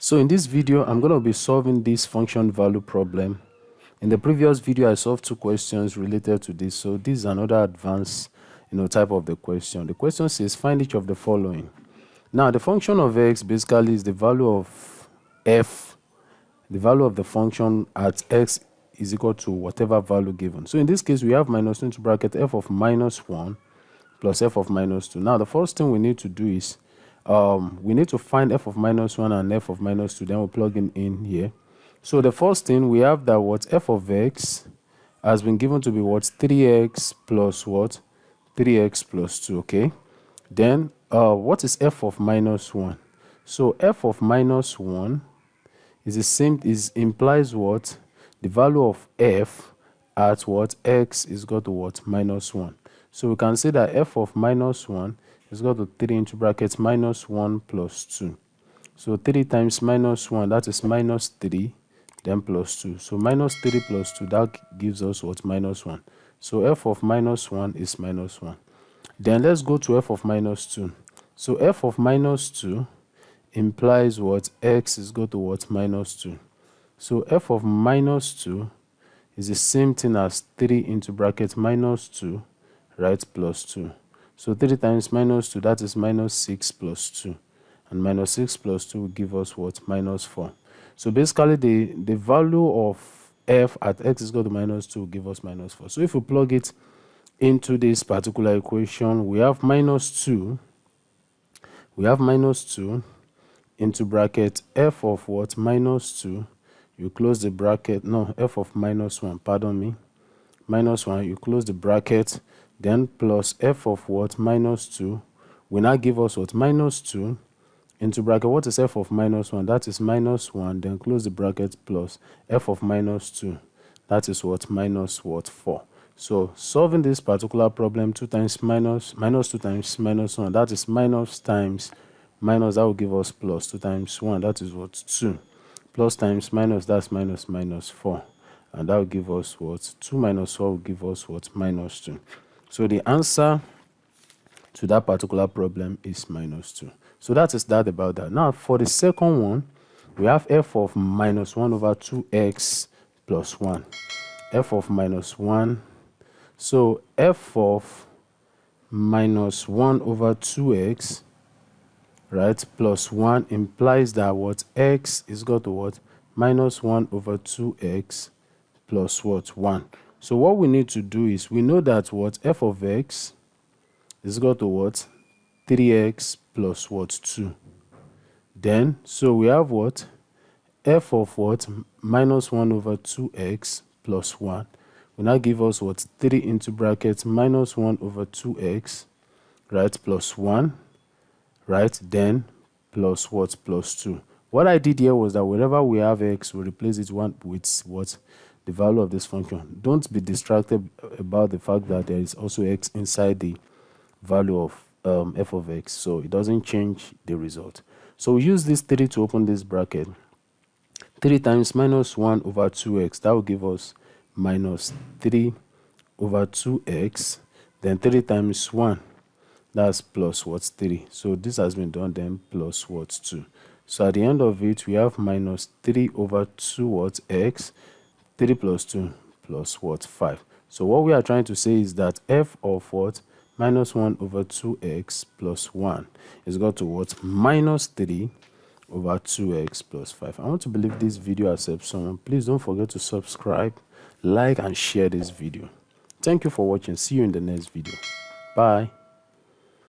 So in this video, I'm going to be solving this function value problem. In the previous video, I solved two questions related to this. So this is another advanced, type of the question. The question says find each of the following. Now, the function of x basically is the value of f, the value of the function at x is equal to whatever value given. So in this case, we have minus 2 into bracket f of minus 1 plus f of minus 2. Now, the first thing we need to do is we need to find f of minus 1 and f of minus 2. Then we'll plug in here. So the first thing we have that what f of x has been given to be what 3x plus what 3x plus 2. Okay, then what is f of minus 1? So f of minus 1 is the same, implies what the value of f at what x is equal to what minus 1. So we can say that f of minus 1 is equal to 3 into brackets minus 1 plus 2. So 3 times minus 1, that is minus 3, then plus 2. So minus 3 plus 2, that gives us what minus 1. So f of minus 1 is minus 1. Then let's go to f of minus 2. So f of minus 2 implies what x is equal to what minus 2. So f of minus 2 is the same thing as 3 into bracket minus 2, right, plus 2. So 3 times minus 2, that is minus 6 plus 2. And minus 6 plus 2 will give us what? Minus 4. So basically, the value of f at x is equal to minus 2 will give us minus 4. So if we plug it into this particular equation, we have minus 2. We have minus 2 into bracket f of what? Minus 2. You close the bracket. No, f of minus 1. Pardon me. Minus 1. You close the bracket. Then plus f of what? Minus 2 will now give us what? Minus 2 into bracket. What is f of minus 1? That is minus 1. Then close the bracket plus f of minus 2. That is what? Minus what? 4. So solving this particular problem, 2 times minus 2 times minus 1. That is minus times minus. That will give us plus 2 times 1. That is what? 2. Plus times minus. That's minus 4. And that will give us what? 2 minus 4 will give us what? Minus 2. So the answer to that particular problem is minus 2. So that is that about that. Now for the second one, we have f of minus 1 over 2x plus 1. F of minus 1. So f of minus 1 over 2x, right, plus 1 implies that what? X is equal to what? Minus 1 over 2x plus what? 1. So what we need to do is, we know that what? F of x is equal to what? 3x plus what? 2. Then, so we have what? F of what? Minus 1 over 2x plus 1 will now give us what? 3 into brackets minus 1 over 2x, right, plus 1, right, then plus what? Plus 2. What I did here was that wherever we have x, we replace it with what? The value of this function. Don't be distracted about the fact that there is also x inside the value of f of x, so it doesn't change the result. So we use this 3 to open this bracket. 3 times minus 1 over 2x, that will give us minus 3 over 2x. Then 3 times 1, that's plus what? 3. So this has been done, then plus what? 2. So at the end of it, we have minus 3 over 2 what? X. 3 plus 2 plus what? 5. So what we are trying to say is that f of what? Minus 1 over 2x plus 1 is equal to what? Minus 3 over 2x plus 5. I want to believe this video has helped someone. Please don't forget to subscribe, like, and share this video. Thank you for watching. See you in the next video. Bye.